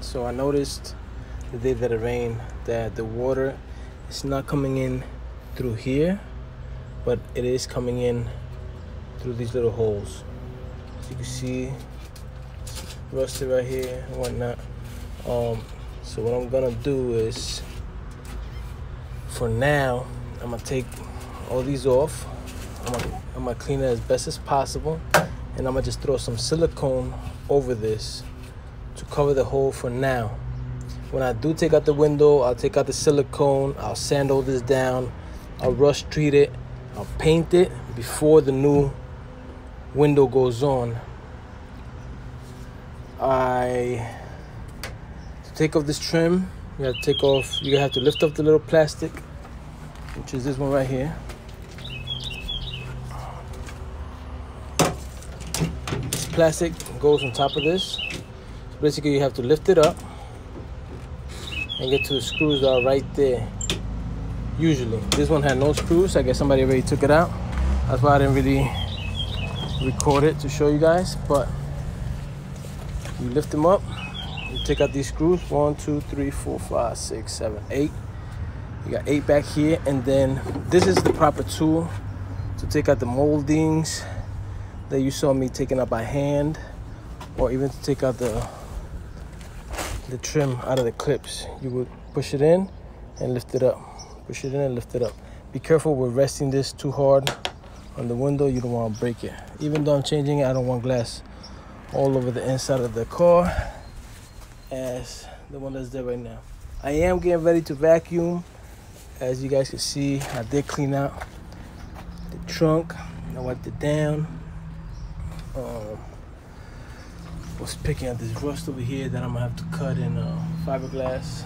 So I noticed the day that it rained that the water is not coming in through here, but it is coming in through these little holes. As you can see, it's rusted right here and whatnot. So what I'm gonna do is, for now, I'm gonna take all these off. I'm gonna clean it as best as possible, and I'm gonna just throw some silicone over this to cover the hole for now. When I do take out the window, I'll take out the silicone, I'll sand all this down, I'll rust treat it, I'll paint it before the new window goes on. To take off this trim, you have to lift off the little plastic, which is this one right here. This plastic goes on top of this. So basically you have to lift it up and get to the screws that are right there. Usually this one had no screws. I guess somebody already took it out. That's why I didn't really record it to show you guys. But you lift them up, you take out these screws. 1, 2, 3, 4, 5, 6, 7, 8. You got 8 back here, and then this is the proper tool to take out the moldings that you saw me taking out by hand, or even to take out the trim out of the clips. You would push it in and lift it up. Push it in and lift it up. Be careful with resting this too hard on the window. You don't want to break it. Even though I'm changing it, I don't want glass all over the inside of the car as the one that's there right now. I am getting ready to vacuum. As you guys can see, I did clean out the trunk. I wiped it down. Was picking up this rust over here that I'm gonna have to cut in fiberglass.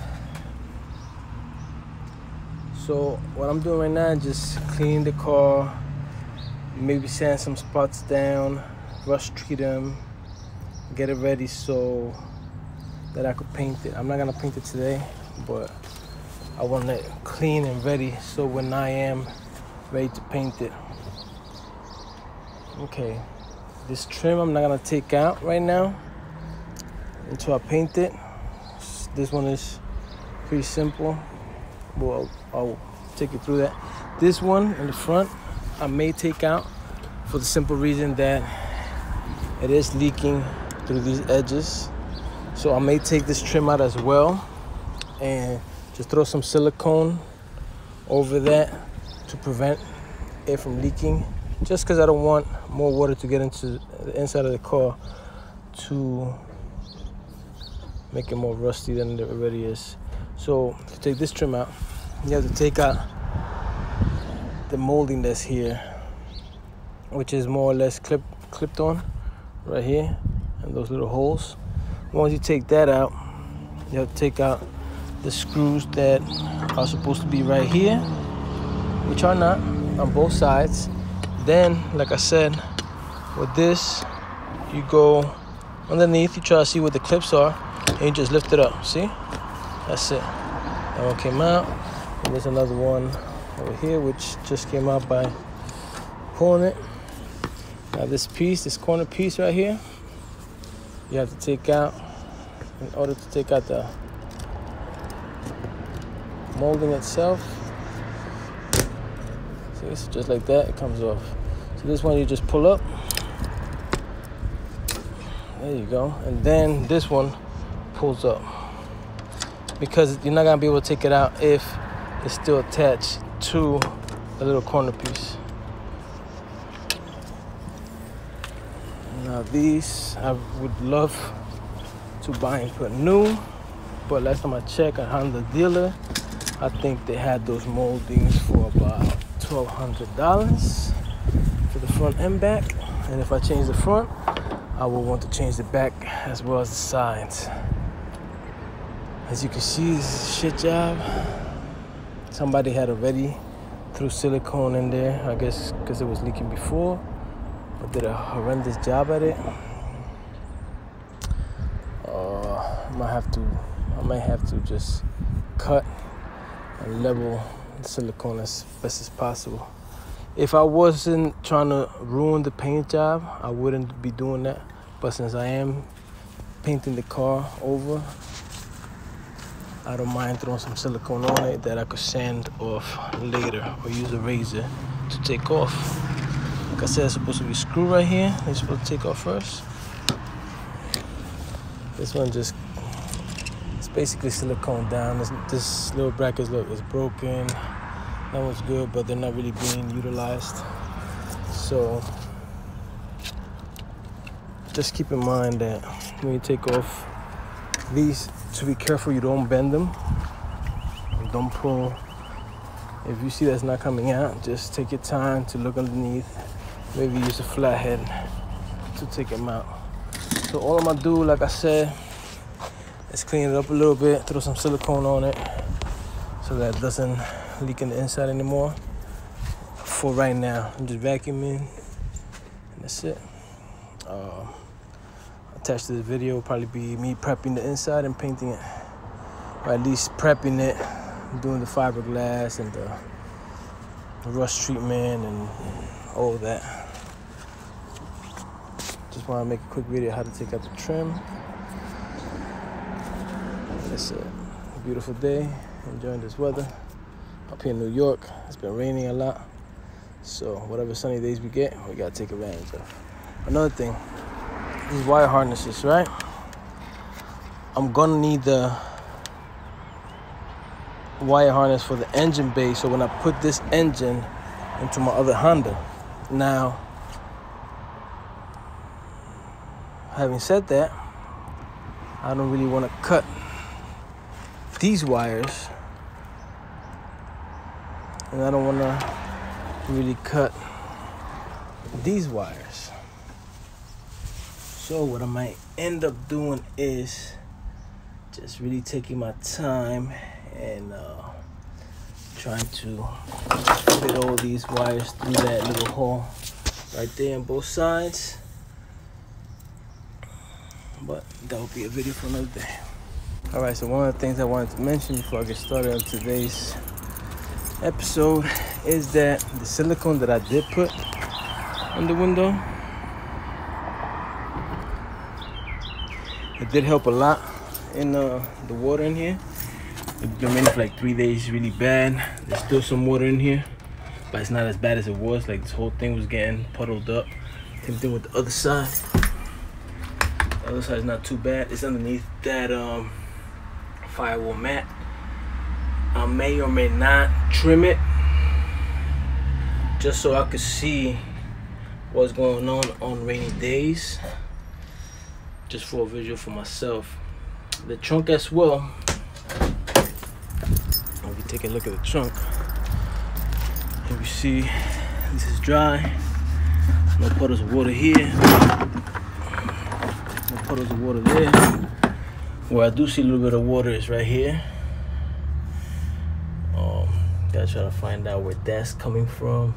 So what I'm doing right now is just clean the car, maybe sand some spots down, rust treat them, get it ready so that I could paint it. I'm not gonna paint it today, but I want it clean and ready so when I am ready to paint it. Okay, this trim I'm not gonna take out right now until I paint it. This one is pretty simple. Well, I'll take you through that. This one in the front I may take out for the simple reason that it is leaking through these edges. So I may take this trim out as well and just throw some silicone over that to prevent it from leaking, just because I don't want more water to get into the inside of the car to make it more rusty than it already is. So to take this trim out, you have to take out the molding that's here, which is more or less clipped on right here, and those little holes. Once you take that out, you have to take out the screws that are supposed to be right here, which are not, on both sides. Then, like I said, with this, you go underneath, you try to see where the clips are, and you just lift it up. See? That's it. That one came out, and there's another one over here which just came out by pulling it. Now this piece, this corner piece right here, you have to take out in order to take out the molding itself. See, so just like that, it comes off. So this one you just pull up. There you go. And then this one pulls up, because you're not gonna be able to take it out if it's still attached to the little corner piece. Now these I would love to buy and put new, but last time I checked on Honda dealer, I think they had those moldings for about $1,200 for the front and back. And if I change the front, I will want to change the back as well as the sides. As you can see, this is a shit job. Somebody had already threw silicone in there, I guess because it was leaking before, but did a horrendous job at it. I might have to just cut and level the silicone as best as possible. If I wasn't trying to ruin the paint job, I wouldn't be doing that. But since I am painting the car over, I don't mind throwing some silicone on it that I could sand off later or use a razor to take off. Like I said, it's supposed to be a screw right here. It's supposed to take off first. This one just, it's basically silicone down. This little bracket is broken. That one's good, but they're not really being utilized. So just keep in mind that when you take off these, to be careful you don't bend them. Don't pull. If you see that's not coming out, just take your time to look underneath. Maybe use a flathead to take them out. So all I'm gonna do, like I said, is clean it up a little bit, throw some silicone on it so that it doesn't leak in the inside anymore. For right now, I'm just vacuuming, and that's it. Attached to this video will probably be me prepping the inside and painting it, or at least prepping it, doing the fiberglass and the rust treatment and all of that. Just want to make a quick video how to take out the trim. It's a beautiful day, enjoying this weather. Up here in New York, it's been raining a lot, so whatever sunny days we get, we gotta take advantage of. Another thing, these wire harnesses, right? I'm gonna need the wire harness for the engine bay, so when I put this engine into my other Honda. Now, having said that, I don't really want to cut these wires, and I don't want to really cut these wires. So what I might end up doing is just really taking my time and trying to fit all these wires through that little hole right there on both sides. But that will be a video for another day. All right, so one of the things I wanted to mention before I get started on today's episode is that the silicone that I did put on the window, it did help a lot in the water in here. It's been raining for like 3 days, really bad. There's still some water in here, but it's not as bad as it was. Like this whole thing was getting puddled up. Same thing with the other side. The other side is not too bad. It's underneath that firewall mat. I may or may not trim it just so I could see what's going on rainy days, just for a visual for myself. The trunk as well. If you take a look at the trunk, if you see this is dry, no puddles of water here, no puddles of water there. Where I do see a little bit of water is right here. Gotta try to find out where that's coming from,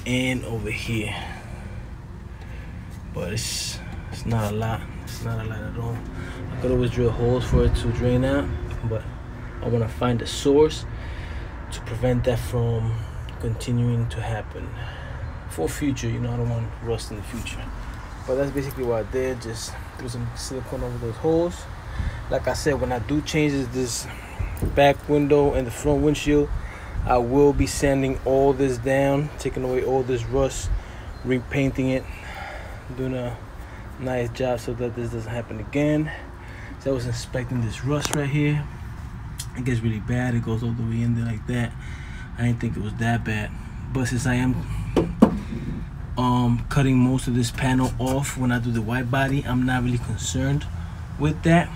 and over here. But it's not a lot. It's not a lot at all. I could always drill holes for it to drain out, but I want to find the source to prevent that from continuing to happen for future. You know, I don't want rust in the future. But that's basically what I did. Just threw some silicone over those holes. Like I said, when I do changes this back window and the front windshield, I will be sanding all this down, taking away all this rust, repainting it, doing a nice job so that this doesn't happen again. So I was inspecting this rust right here. It gets really bad. It goes all the way in there like that. I didn't think it was that bad, but since I am cutting most of this panel off when I do the white body, I'm not really concerned with that.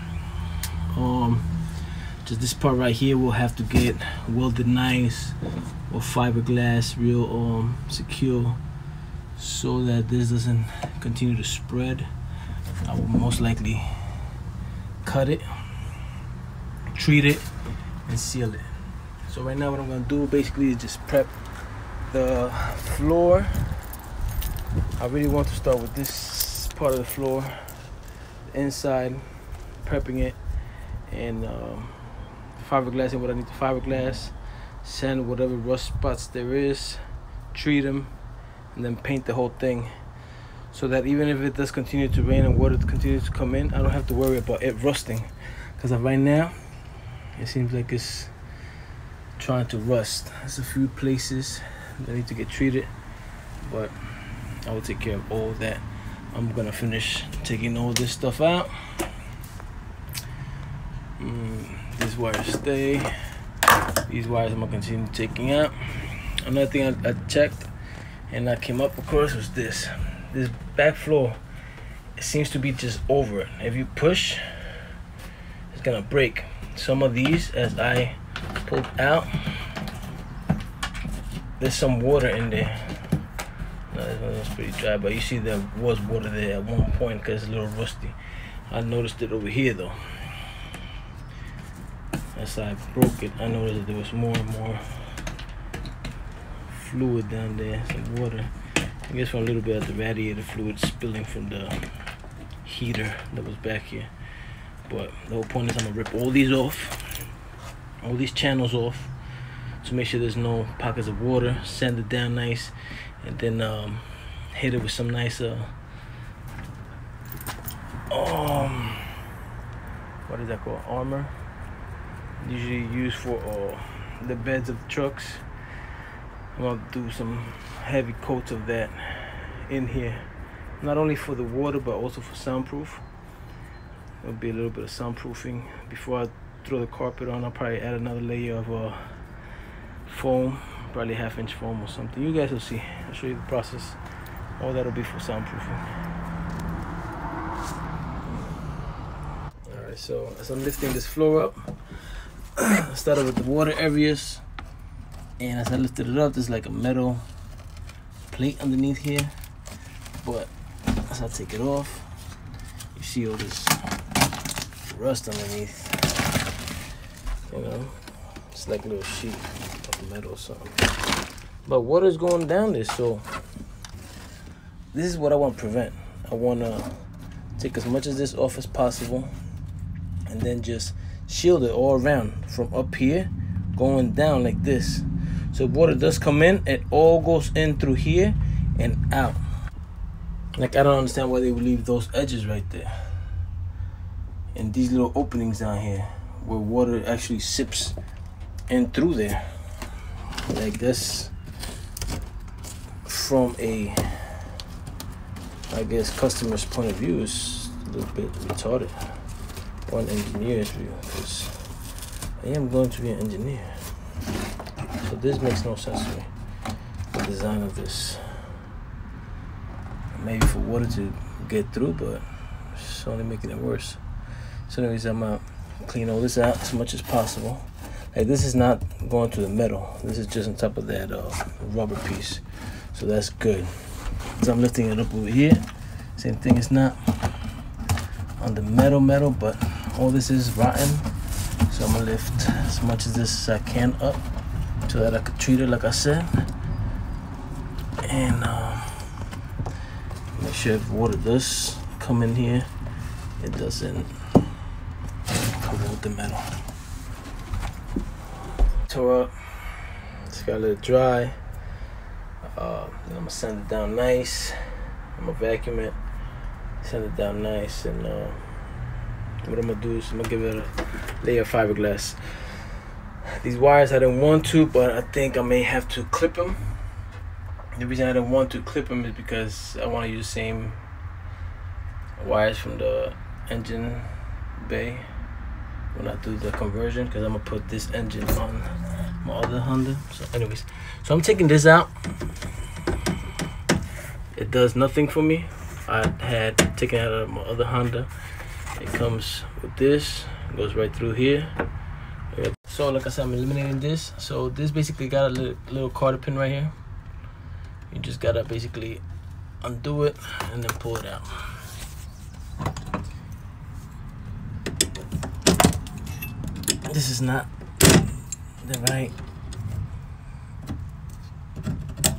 Just this part right here will have to get welded nice or fiberglass real secure, so that this doesn't continue to spread. I will most likely cut it, treat it, and seal it. So right now what I'm gonna do basically is just prep the floor. I really want to start with this part of the floor, the inside, prepping it, and fiberglass and what I need to fiberglass, sand whatever rust spots there is, treat them, and then paint the whole thing, so that even if it does continue to rain and water continues to come in, I don't have to worry about it rusting. Because right now It seems like it's trying to rust. There's a few places that need to get treated, but I will take care of all that. I'm gonna finish taking all this stuff out. These wires stay. These wires I'm gonna continue taking out. Another thing I checked and I came up across was this back floor. It seems to be just over it. If you push, it's gonna break. Some of these, as I pulled out, there's some water in there. No, this one is pretty dry, but you see there was water there at one point because it's a little rusty. I noticed it over here though. As I broke it, I noticed that there was more and more fluid down there, some water. I guess from a little bit of the radiator fluid spilling from the heater that was back here. But the whole point is I'm gonna rip all these off, all these channels off, to make sure there's no pockets of water, sand it down nice, and then hit it with some nice what is that called, armor, usually used for the beds of the trucks. I'm gonna do some heavy coats of that in here, not only for the water but also for soundproof. There'll be a little bit of soundproofing. Before I throw the carpet on, I'll probably add another layer of foam, probably 1/2-inch foam or something. You guys will see. I'll show you the process. All that'll be for soundproofing. Alright, so as I'm lifting this floor up, I started with the water areas, and as I lifted it up, there's like a metal plate underneath here. But as I take it off, you see all this rust underneath. You know, it's like a little sheet of metal or something. But water's going down this, so this is what I want to prevent. I want to take as much of this off as possible, and then just shield it all around from up here going down like this. So if water does come in, it all goes in through here and out. Like, I don't understand why they would leave those edges right there and these little openings down here where water actually sips in through there. Like, this, from a, I guess, customer's point of view, is a little bit retarded. One engineer's view, because I am going to be an engineer. So this makes no sense to me, the design of this. Maybe for water to get through, but it's only making it worse. So anyways, I'm gonna clean all this out as much as possible. Like, this is not going to the metal. This is just on top of that rubber piece. So that's good. So I'm lifting it up over here. Same thing, it's not on the metal, but all this is rotten. So I'm gonna lift as much of this as I can up so that I could treat it like I said. And make sure if water does come in here, it doesn't corrode the metal. Tore up, just gotta let it dry. Then I'm gonna sand it down nice. I'm gonna vacuum it, sand it down nice, and what I'm gonna do is I'm gonna give it a layer of fiberglass. These wires I didn't want to, but I think I may have to clip them. The reason I didn't want to clip them is because I want to use the same wires from the engine bay when I do the conversion, because I'm gonna put this engine on my other Honda. So anyways, so I'm taking this out. It does nothing for me. I had taken it out of my other Honda. It comes with this, it goes right through here. So like I said, I'm eliminating this. So this basically got a little cotter pin right here. You just gotta basically undo it and then pull it out. This is not the right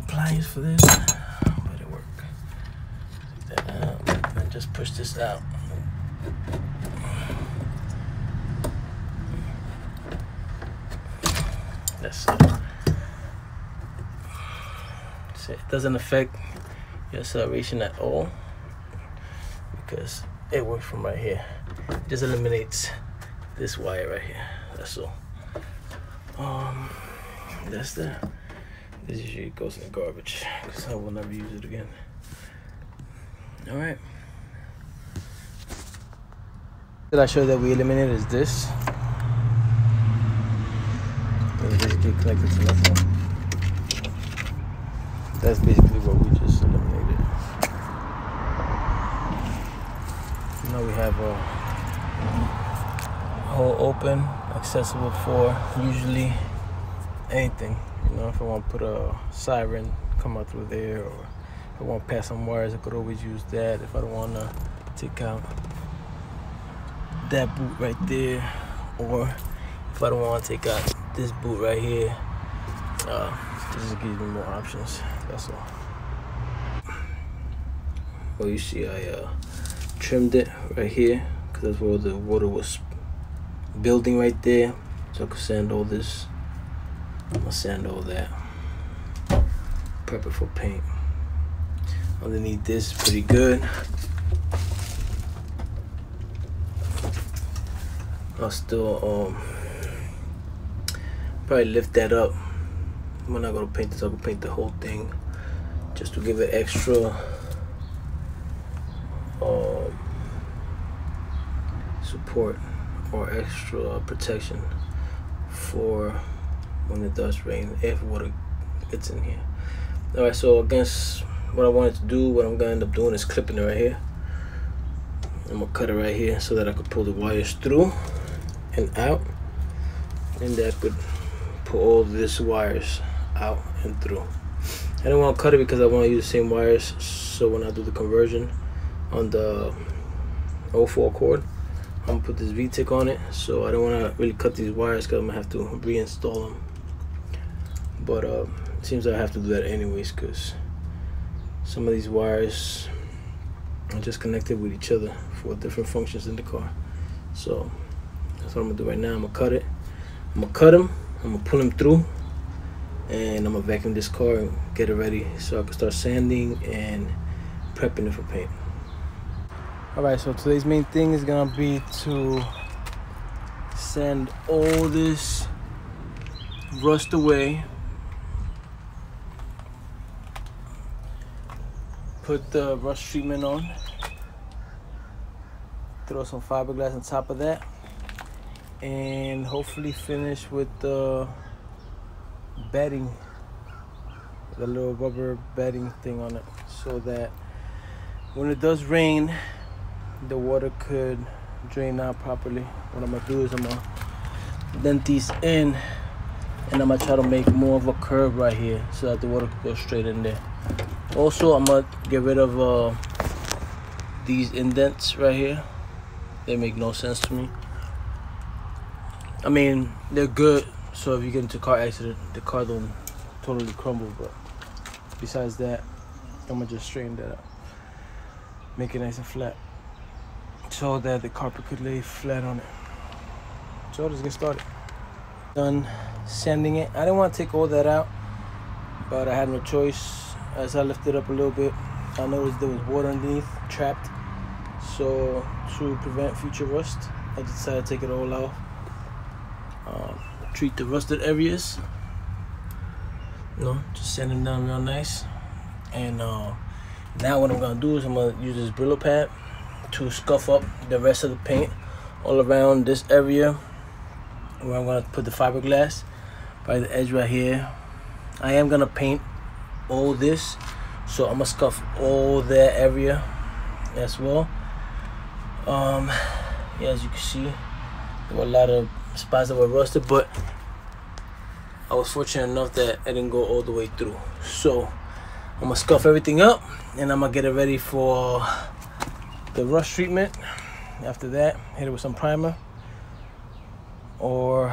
pliers for this, but it work. Take that out and just push this out. That's it. So it doesn't affect your acceleration at all because it works from right here. It just eliminates this wire right here. That's all. That's that. This usually goes in the garbage because I will never use it again. All right. That I showed that we eliminated is this. It'll just get connected to nothing. That's basically what we just eliminated. Now we have a hole open, accessible for usually anything. You know, if I want to put a siren, come out through there, or if I want to pass some wires, I could always use that. If I don't want to take out that boot right there, or if I don't want to take out this boot right here, this just gives me more options. That's all. Well, you see I trimmed it right here because that's where the water was building right there, so I could sand all this. I'm gonna sand all that, prep it for paint. Underneath this, pretty good. I'll still probably lift that up. When I go to paint this, I will paint the whole thing just to give it extra support or extra protection for when it does rain, if water gets in here. All right, so against what I wanted to do, what I'm gonna end up doing is clipping it right here. I'm gonna cut it right here so that I could pull the wires through and out, and that could pull all this wires out and through. I don't want to cut it because I want to use the same wires, so when I do the conversion on the 04 cord, I'm gonna put this V-Tick on it, so I don't want to really cut these wires because I'm gonna have to reinstall them. But it seems I have to do that anyways because some of these wires are just connected with each other for different functions in the car. So that's what I'm gonna do right now. I'm gonna cut it. I'm gonna cut them. I'm gonna pull them through, and I'm gonna vacuum this car and get it ready so I can start sanding and prepping it for paint. All right, so today's main thing is gonna be to sand all this rust away, put the rust treatment on, throw some fiberglass on top of that, and hopefully finish with the bedding, the little rubber bedding thing on it, so that when it does rain, the water could drain out properly. What I'm gonna do is I'm gonna dent these in, and I'm gonna try to make more of a curve right here so that the water could go straight in there. Also, I'm gonna get rid of these indents right here. They make no sense to me. I mean, they're good, so if you get into a car accident, the car don't totally crumble, but besides that, I'm gonna just straighten that out, make it nice and flat, so that the carpet could lay flat on it. So let's get started. Done sanding it. I didn't want to take all that out, but I had no choice. As I lifted up a little bit, I noticed there was water underneath, trapped. So to prevent future rust, I decided to take it all out. Treat the rusted areas. Just sand them down real nice. And now what I'm gonna do is I'm gonna use this Brillo pad to scuff up the rest of the paint all around this area where I'm gonna put the fiberglass by the edge right here. I am gonna paint all this, so I'm gonna scuff all that area as well. Yeah, as you can see, there were a lot of spots that were rusted, but I was fortunate enough that I didn't go all the way through. So I'm gonna scuff everything up, and I'm gonna get it ready for the rust treatment. After that, hit it with some primer or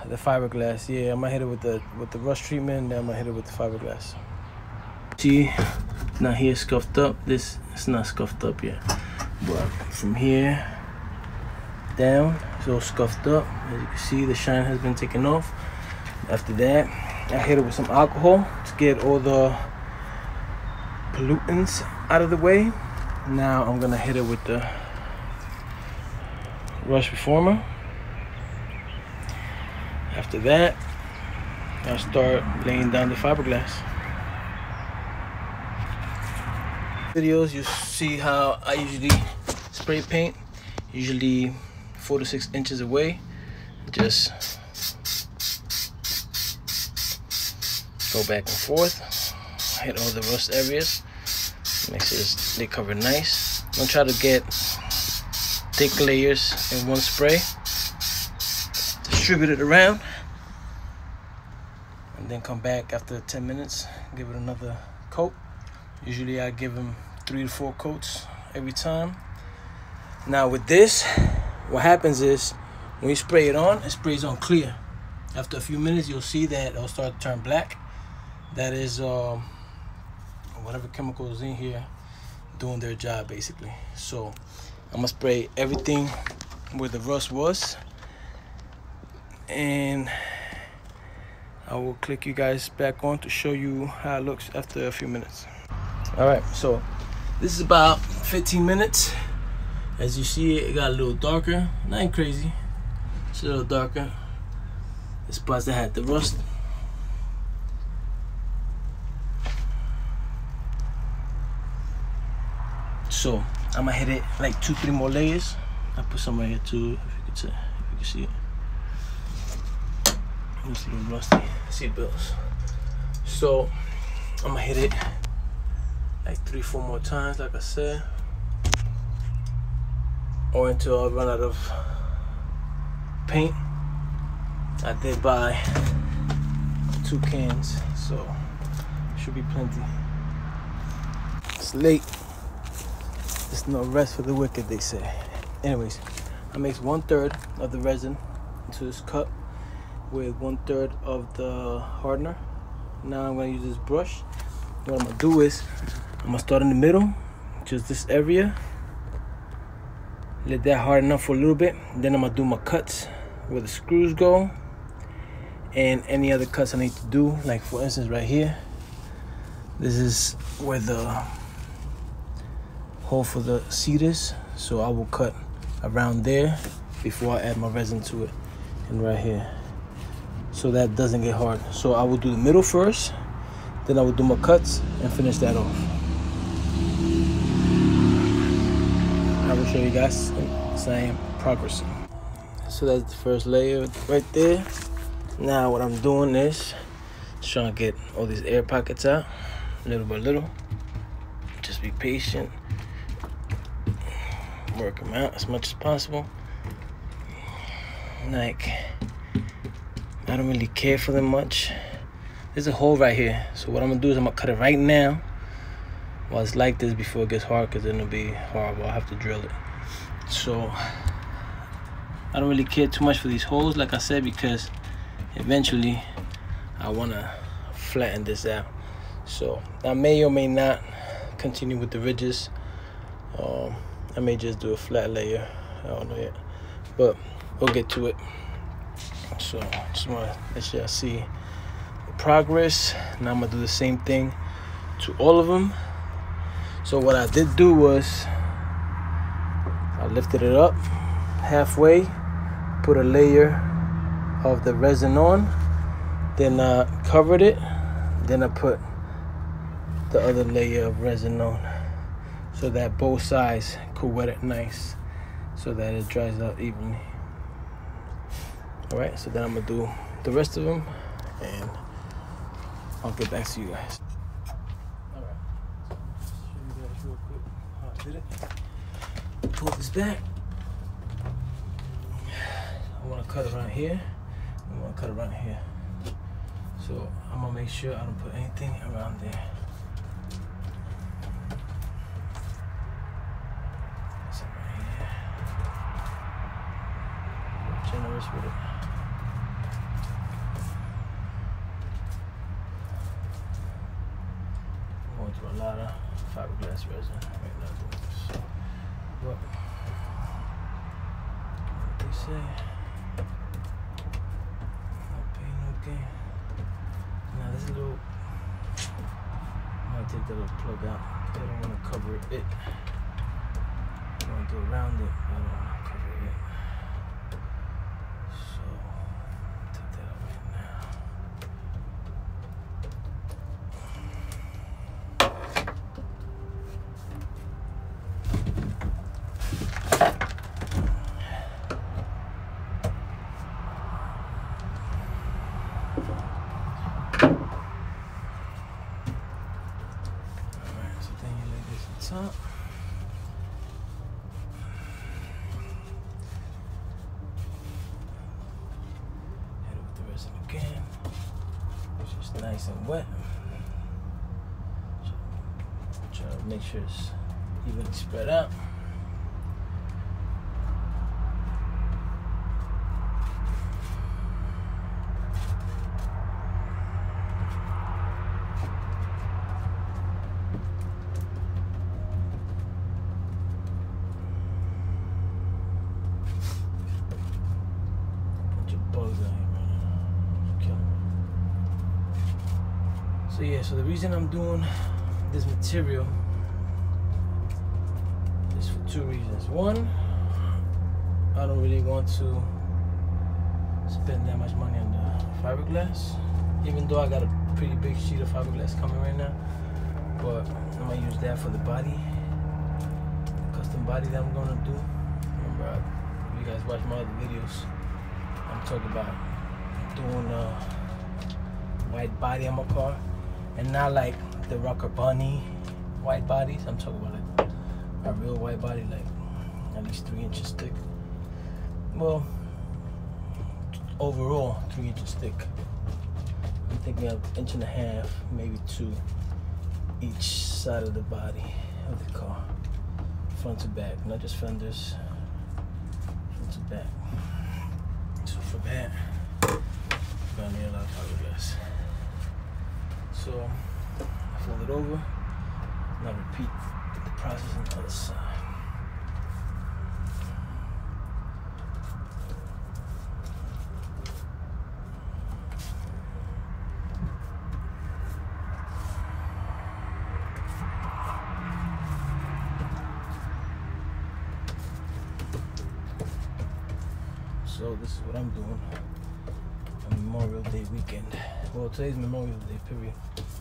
the fiberglass. Yeah, I'm gonna hit it with the rust treatment, then I'm gonna hit it with the fiberglass. See, now here scuffed up. This is not scuffed up yet, but from here down, it's all scuffed up. As you can see, the shine has been taken off. After that, I hit it with some alcohol to get all the pollutants out of the way. Now I'm gonna hit it with the rust reformer. After that, I'll start laying down the fiberglass. Videos, you see how I usually spray paint, usually 4 to 6 inches away. Just go back and forth, hit all the rust areas, make sure they cover nice. Don't try to get thick layers in one spray. Distribute it around, and then come back after 10 minutes, give it another coat. Usually I give them 3 to 4 coats every time. Now with this, what happens is when you spray it on, it sprays on clear. After a few minutes, you'll see that it'll start to turn black. That is whatever chemicals in here doing their job, basically. So I'm gonna spray everything where the rust was, and I will click you guys back on to show you how it looks after a few minutes. All right, so this is about 15 minutes. As you see, it got a little darker. Nothing crazy, it's a little darker. The spots that had the rust. So I'm gonna hit it like 2-3 more layers. I put some right here too, if you can see it. It's a little rusty seat belts. So I'm gonna hit it like 3-4 more times, like I said, or until I run out of paint. I did buy 2 cans, so should be plenty. It's late. There's no rest for the wicked, they say. Anyways, I mix 1/3 of the resin into this cup with 1/3 of the hardener. Now I'm gonna use this brush. What I'm gonna do is I'm gonna start in the middle, just this area. Let that harden up for a little bit. Then I'm gonna do my cuts where the screws go, and any other cuts I need to do. Like for instance, right here, this is where the hole for the seat is. So I will cut around there before I add my resin to it, and right here, so that doesn't get hard. So I will do the middle first, then I will do my cuts and finish that off. I will show you guys as I am progressing. So that's the first layer right there. Now what I'm doing is just trying to get all these air pockets out little by little. Just be patient, work them out as much as possible. Like, I don't really care for them much. There's a hole right here, so what I'm gonna do is I'm gonna cut it right now while it's like this before it gets hard, because then it'll be horrible. I'll have to drill it. So I don't really care too much for these holes, like I said, because eventually I want to flatten this out. So I may or may not continue with the ridges. I may just do a flat layer, I don't know yet, but we'll get to it. So just want to let y'all see the progress. Now I'm gonna do the same thing to all of them. So what I did do was I lifted it up halfway, put a layer of the resin on, then I covered it, then I put the other layer of resin on, so that both sides could wet it nice, so that it dries out evenly. All right, so then I'm gonna do the rest of them, and I'll get back to you guys. All right, show you guys real quick how I did it. Pull this back. I want to cut around here. I want to cut around here. So I'm gonna make sure I don't put anything around there. That's it right here. Generous with it. I'm going through a lot of fiberglass resin right now doing this. But what they say, no pain, no gain. Now this little, I'm gonna take that little plug out. I don't want to cover it. I want to go around it, but I don't want to cover it. So take that Alright, so then you lay this on top. Hit it with the resin again. It's just nice and wet. Try to make sure it's evenly spread out. So yeah, so the reason I'm doing this material is for two reasons. One, I don't really want to spend that much money on the fiberglass, even though I got a pretty big sheet of fiberglass coming right now. But I'm gonna use that for the body, the custom body that I'm gonna do. Remember, if you guys watch my other videos, I'm talking about doing a white body on my car. And not like the Rocker Bunny white bodies. I'm talking about like a real white body, like at least 3 inches thick. Well, overall 3 inches thick. I'm thinking of 1.5 inches, maybe 2, each side of the body of the car, front to back, not just fenders, front to back. So for that, I'm gonna need a lot of fiberglass. So I fold it over, and I repeat the process on the other side. So this is what I'm doing on Memorial Day weekend. Well, today's Memorial Day, period.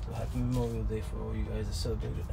So happy Memorial Day for all you guys that celebrate it.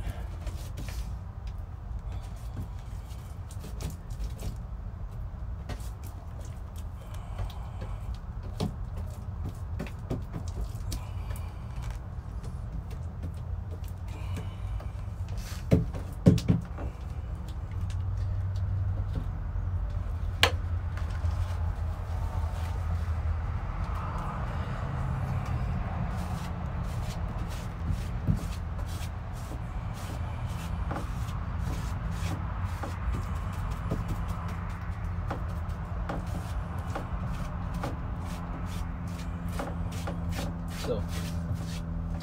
So what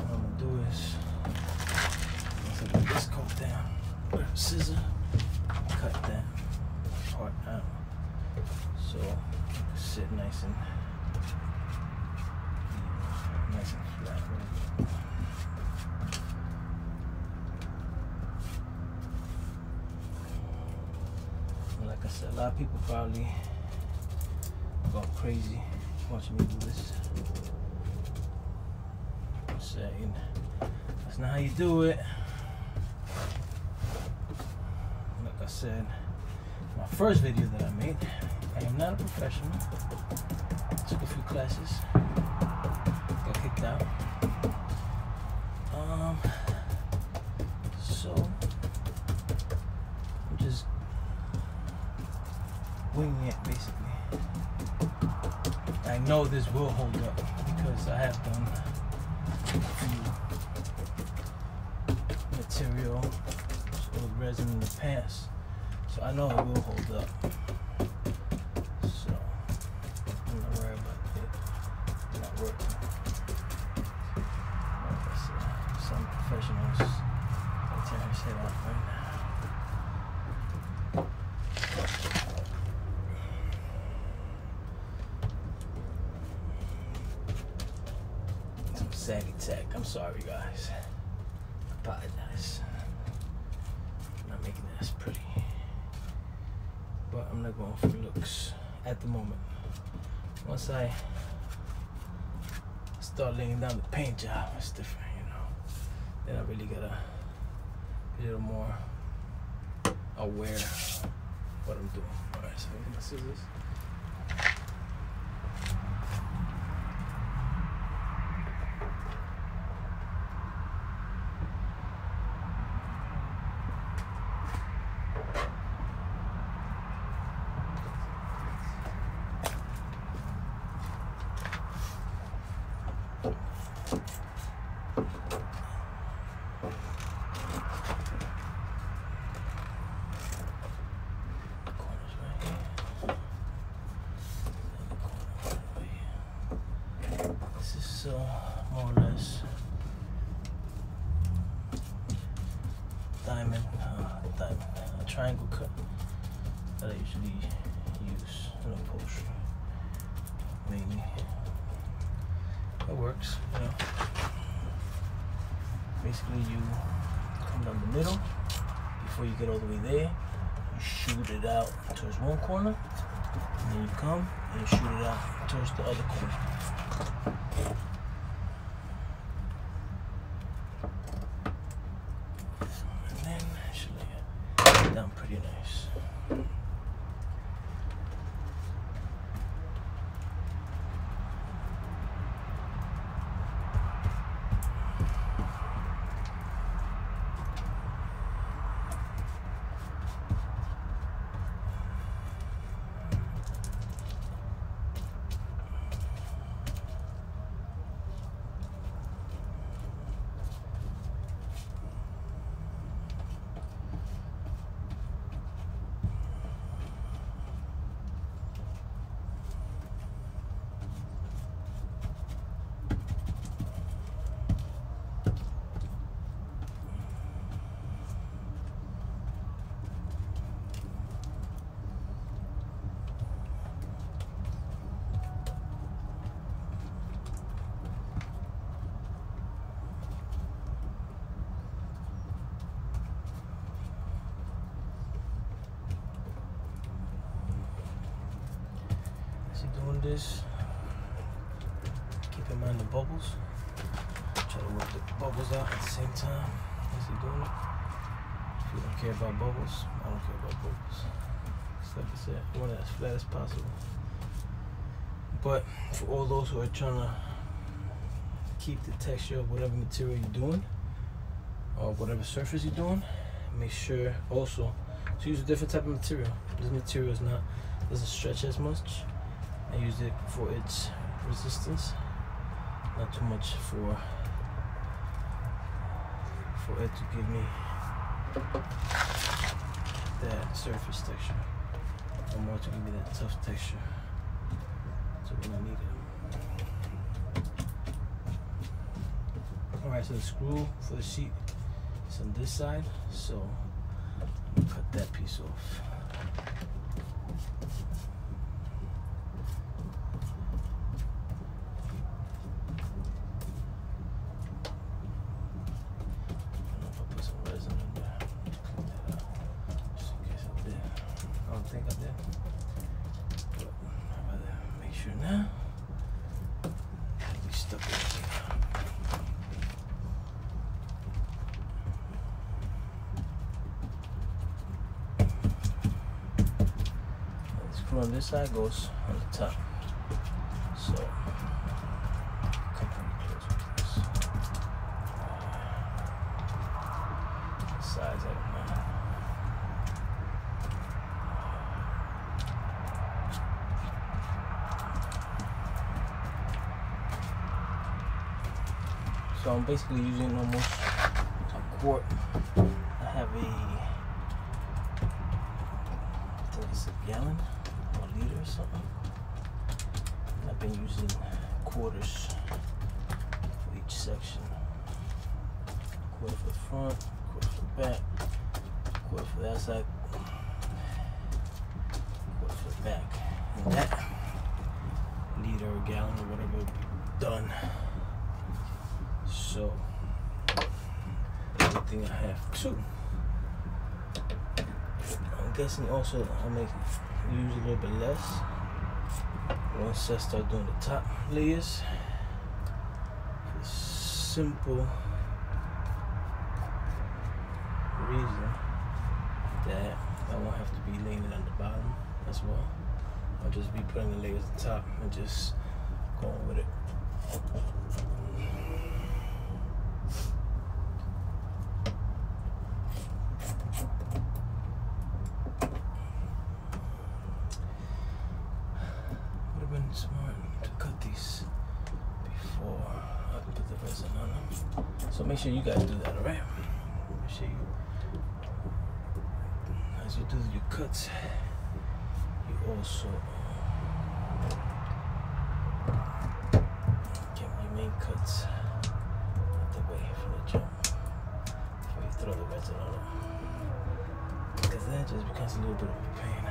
I'm gonna do is once I get this coat down, grab a scissor, cut that part out so it can sit nice and flat. And like I said, a lot of people probably go crazy watching me do this. Saying that's not how you do it. Like I said, my first video that I made, I am not a professional. Took a few classes, got kicked out. So I'm just winging it basically. I know this will hold up because I have done material with resin in the past, so I know it will hold up. So I'm not worried about it not working. Like I said, some professionals are tearing his head off right now. Saggy tech. I'm sorry, guys. I apologize. I'm not making it as pretty, but I'm not going for looks at the moment. Once I start laying down the paint job, it's different, you know. Then I really gotta be a little more aware of what I'm doing. All right, so I'm gonna get my scissors. More or less diamond, a triangle cut that I usually use in upholstery. Mainly, it works. You know, basically you come down the middle. Before you get all the way there, you shoot it out towards one corner, and then you come and you shoot it out towards the other corner. Down pretty nice. Doing this, keep in mind the bubbles. Try to work the bubbles out at the same time as you're doing it. If you don't care about bubbles, I don't care about bubbles. Just like I said, I want it as flat as possible. But for all those who are trying to keep the texture of whatever material you're doing, or whatever surface you're doing, make sure also to use a different type of material. This material doesn't stretch as much. I use it for its resistance, not too much for it to give me that surface texture, or more to give me that tough texture. So when I need it. Alright, so the screw for the sheet is on this side, so I'm gonna cut that piece off. Now, we stuck it. The screw on this side goes on the top, so come pretty close with this. The size, I don't know. So I'm basically using almost a quart. I have I think it's a gallon or a liter or something. And I've been using quarters for each section. Quarter for the front, quarter for the back, quarter for that side, quarter for the back. And that liter or gallon or whatever will be done. So, I think I have two. I'm guessing also I'll use a little bit less once I start doing the top layers. For the simple reason that I won't have to be laying it on the bottom as well. I'll just be putting the layers on top and just going with it. Smart to cut these before I Put the resin on them. So make sure you guys do that, alright? Make sure you, as you do your cuts, you also get your main cuts out the way from the jump before you throw the resin on it. Because then it just becomes a little bit of a pain.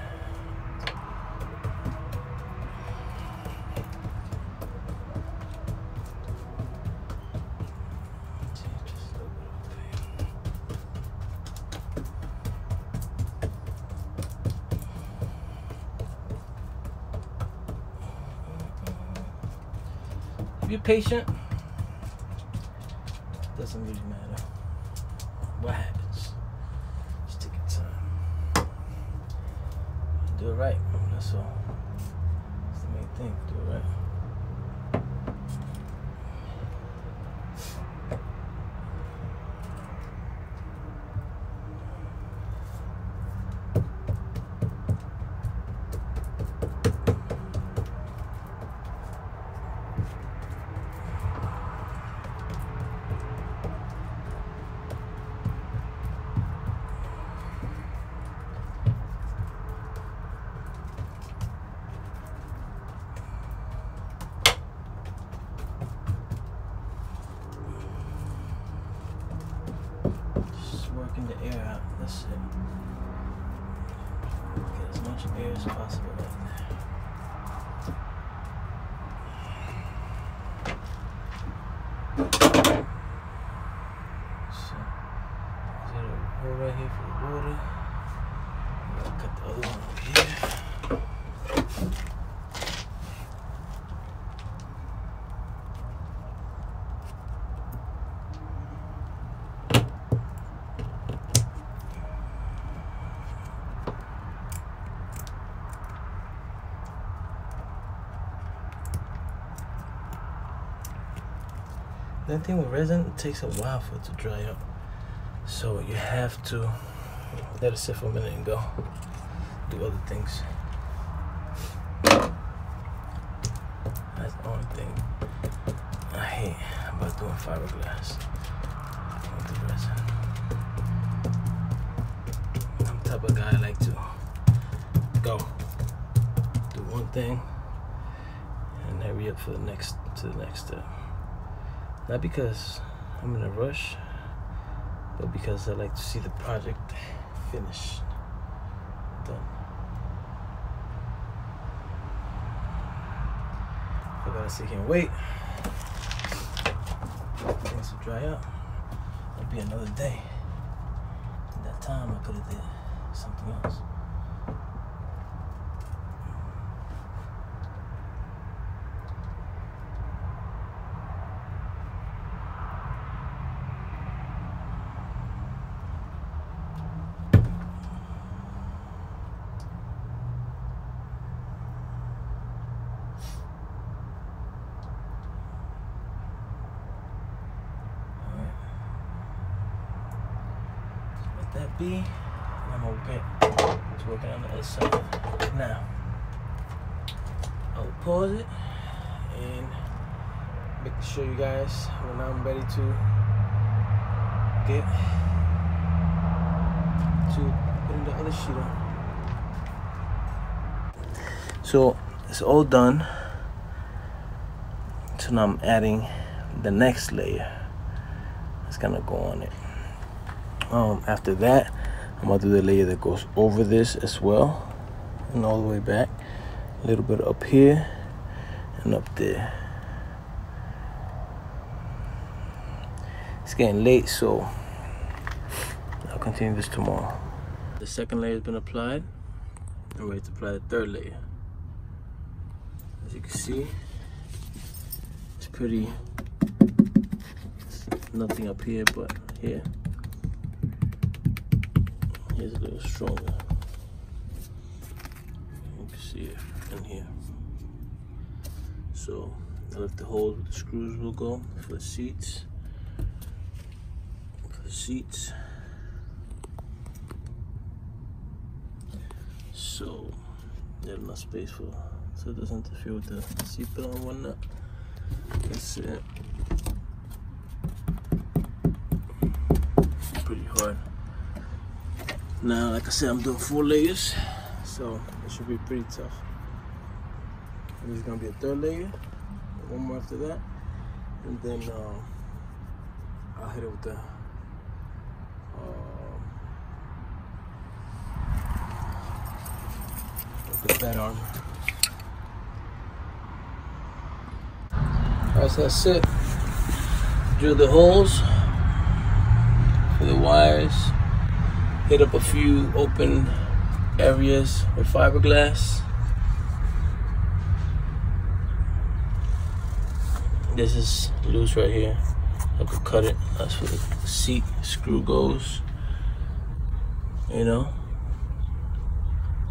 If you're patient, it doesn't really matter what happens. Just take your time. Do it right. That's all. That's the main thing. Do it right. Working the air out. That's it. Get as much air as possible right there. So, there's a hole right here for the water. I'm gonna cut the other one over here. The thing with resin, it takes a while for it to dry up. So you have to let it sit for a minute and go do other things. That's the only thing I hate about doing fiberglass with the resin. I'm the type of guy I like to go do one thing and hurry up for the next step. Not because I'm in a rush, but because I like to see the project finished, done. If I gotta sit here and wait, things will dry up. It'll be another day. In that time, I could have did something else. That be, and I'm gonna get to working on the other side. Now, I'll pause it and show you guys when I'm ready to get to putting the other sheet on. So it's all done. So now I'm adding the next layer. It's gonna go on it. After that, I'm gonna do the layer that goes over this as well, and all the way back, a little bit up here and up there. It's getting late, so I'll continue this tomorrow. The second layer has been applied. I'm ready to apply the third layer. As you can see, it's pretty, nothing up here, but here. Here's a little stronger. You can see it in here. So I left the holes where the screws will go for the seats. So there's enough space so it doesn't interfere with the seatbelt and whatnot. That's it. guard. Now, like I said, I'm doing 4 layers, so it should be pretty tough. And there's gonna be a 3rd layer, 1 more after that, and then I'll hit it with the bed armor. Alright, so that's it. Drill the holes for the wires. Hit up a few open areas with fiberglass. This is loose right here. I could cut it. That's where the seat screw goes. You know,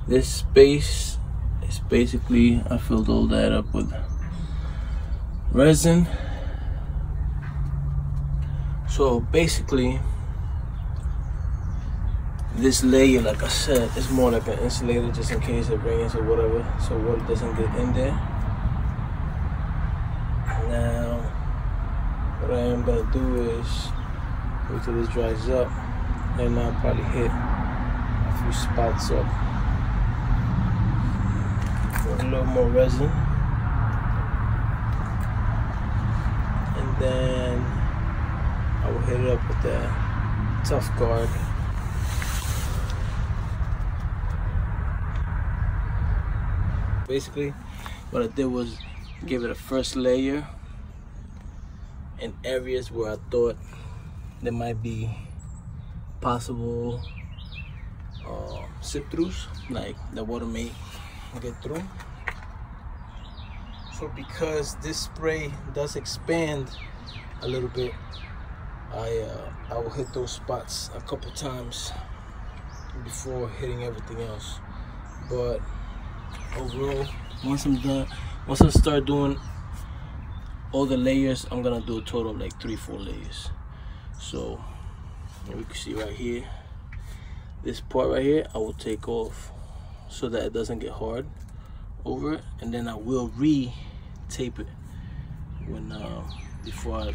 this space is basically, I filled all that up with resin. So basically, this layer, like I said, is more like an insulator just in case it rains or whatever, so water doesn't get in there. Now, what I am gonna do is wait till this dries up, and I'll probably hit a few spots up with a little more resin, and then I will hit it up with the tough guard. Basically, what I did was give it a first layer in areas where I thought there might be possible slip-throughs, like the water may get through. So because this spray does expand a little bit, I will hit those spots a couple times before hitting everything else. But overall, once I'm done, once I start doing all the layers, I'm gonna do a total of like 3-4 layers. So we can see right here, this part right here I will take off so that it doesn't get hard over it, and then I will re-tape it when before I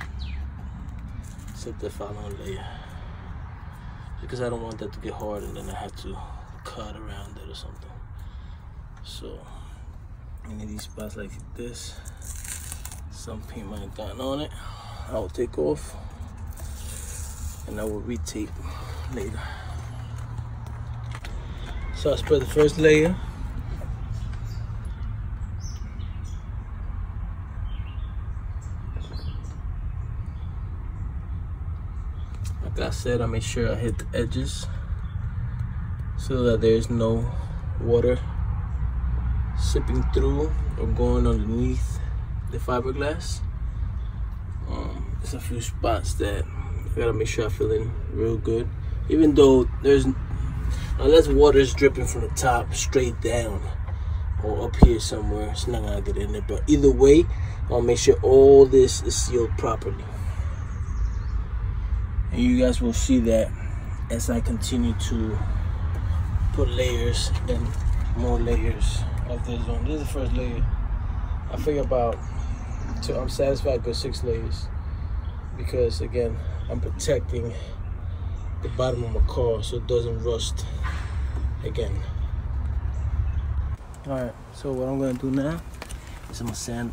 set the following layer, because I don't want that to get hard and then I have to cut around it or something. So any of these spots like this, some paint might have gotten on it, I will take off and I will re-tape later. So I spread the first layer. Like I said, I make sure I hit the edges so that there's no water sipping through or going underneath the fiberglass. There's a few spots that I gotta make sure I fill in real good, even though unless water is dripping from the top straight down or up here somewhere, it's not gonna get in there. But either way, I'll make sure all this is sealed properly, and you guys will see that as I continue to put layers and more layers of this on. This is the first layer. I figure I'm satisfied with 6 layers, because again, I'm protecting the bottom of my car so it doesn't rust again. Alright, so what I'm gonna do now is I'm gonna sand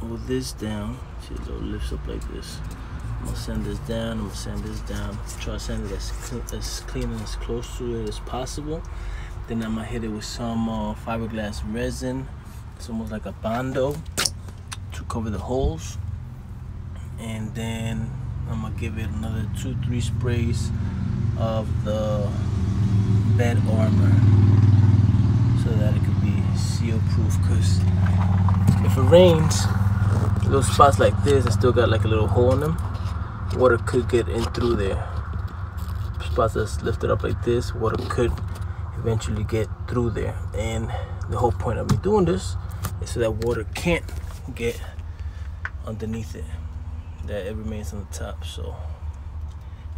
all this down. See, it lifts up like this. I'm gonna sand this down, I'm gonna sand this down. Try to sand it as clean and as close to it as possible. Then I'm gonna hit it with some fiberglass resin. It's almost like a bondo to cover the holes. And then I'm gonna give it another 2-3 sprays of the bed armor so that it could be seal proof, because if it rains, little spots like this that still got like a little hole in them, water could get in through there. Spots that's lifted up like this, water could eventually get through there. And the whole point of me doing this is so that water can't get underneath it, that it remains on the top. So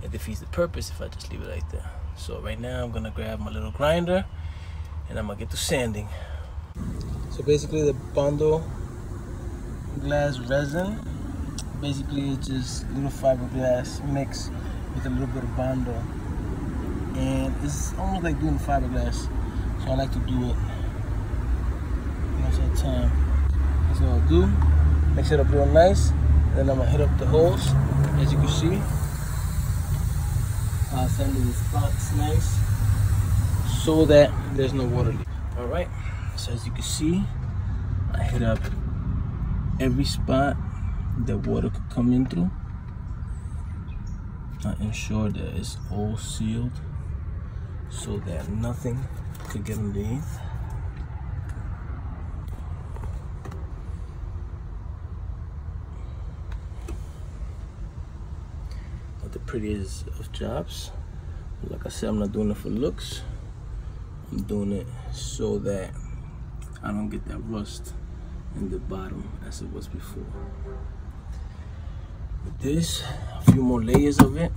it defeats the purpose if I just leave it like that. So right now I'm gonna grab my little grinder and I'm gonna get to sanding. So basically the bondo glass resin, basically it's just little fiberglass mixed with a little bit of bondo. And it's almost like doing fiberglass, so I like to do it most of the time. That's what I'll do. Mix it up real nice. Then I'm gonna hit up the holes, as you can see. I'll sand the spots nice so that there's no water leak. All right, so as you can see, I hit up every spot that water could come in through. I ensure that it's all sealed so that nothing could get underneath. Not the prettiest of jobs. Like I said, I'm not doing it for looks. I'm doing it so that I don't get that rust in the bottom as it was before. With this, a few more layers of it,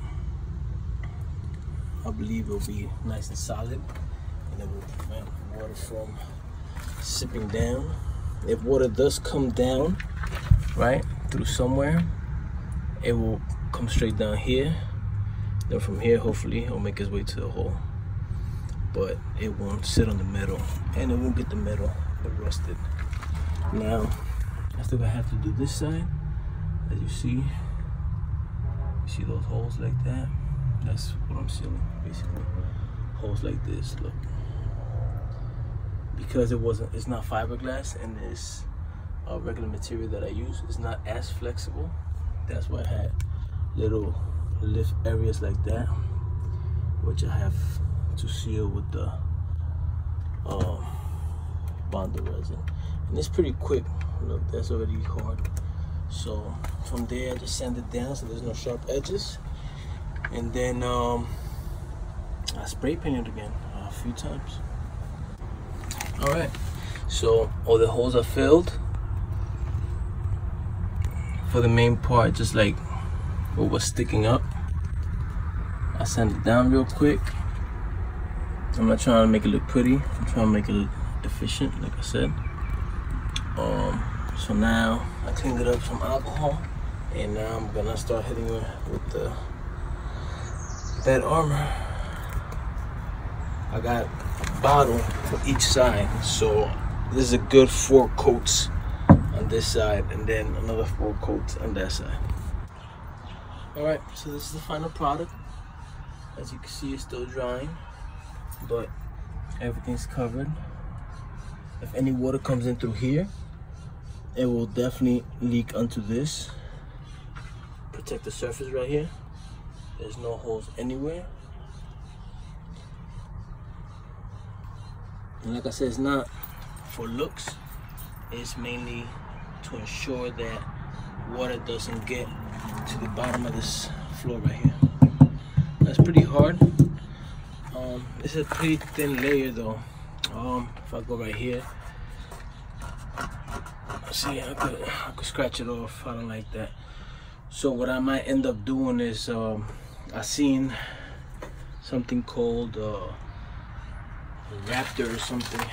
I believe it'll be nice and solid, and it will prevent water from sipping down. If water does come down, right, through somewhere, it will come straight down here. Then from here, hopefully, it'll make its way to the hole. But it won't sit on the metal, and it won't get the metal rusted. Now, I still have to do this side. As you see those holes like that? That's what I'm sealing, basically. Holes like this, look. Because it's not fiberglass, and this regular material that I use is not as flexible. That's why I had little lift areas like that, which I have to seal with the bondo resin. And it's pretty quick. Look, that's already hard. So from there, I just sand it down so there's no sharp edges. And then I spray paint it again a few times. All right, so all the holes are filled. For the main part, just like what was sticking up, I sand it down real quick. I'm not trying to make it look pretty. I'm trying to make it look efficient, like I said. So now I cleaned it up with some alcohol, and now I'm gonna start hitting it with that armor. I got a bottle for each side, so this is a good 4 coats on this side, and then another 4 coats on that side. All right, so this is the final product. As you can see, it's still drying, but everything's covered. If any water comes in through here, it will definitely leak onto this. Protect the surface right here. There's no holes anywhere. And like I said, it's not for looks. It's mainly to ensure that water doesn't get to the bottom of this floor right here. That's pretty hard. It's a pretty thin layer though. If I go right here, see, I could scratch it off. I don't like that. So what I might end up doing is I seen something called Raptor or something.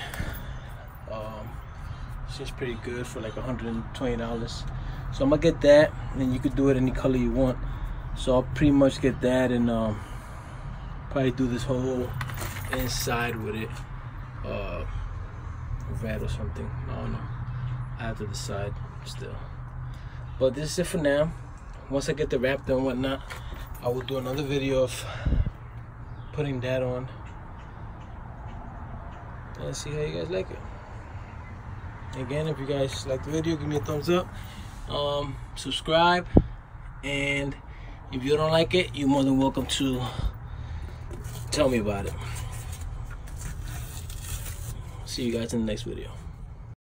It's pretty good for like $120. So I'm gonna get that, and you could do it any color you want. So I'll pretty much get that, and probably do this whole inside with it, red or something. I don't know. I have to decide still. But this is it for now. Once I get the wrap done and whatnot, I will do another video of putting that on and see how you guys like it. Again, if you guys like the video, give me a thumbs up, subscribe, and if you don't like it, you're more than welcome to tell me about it. See you guys in the next video.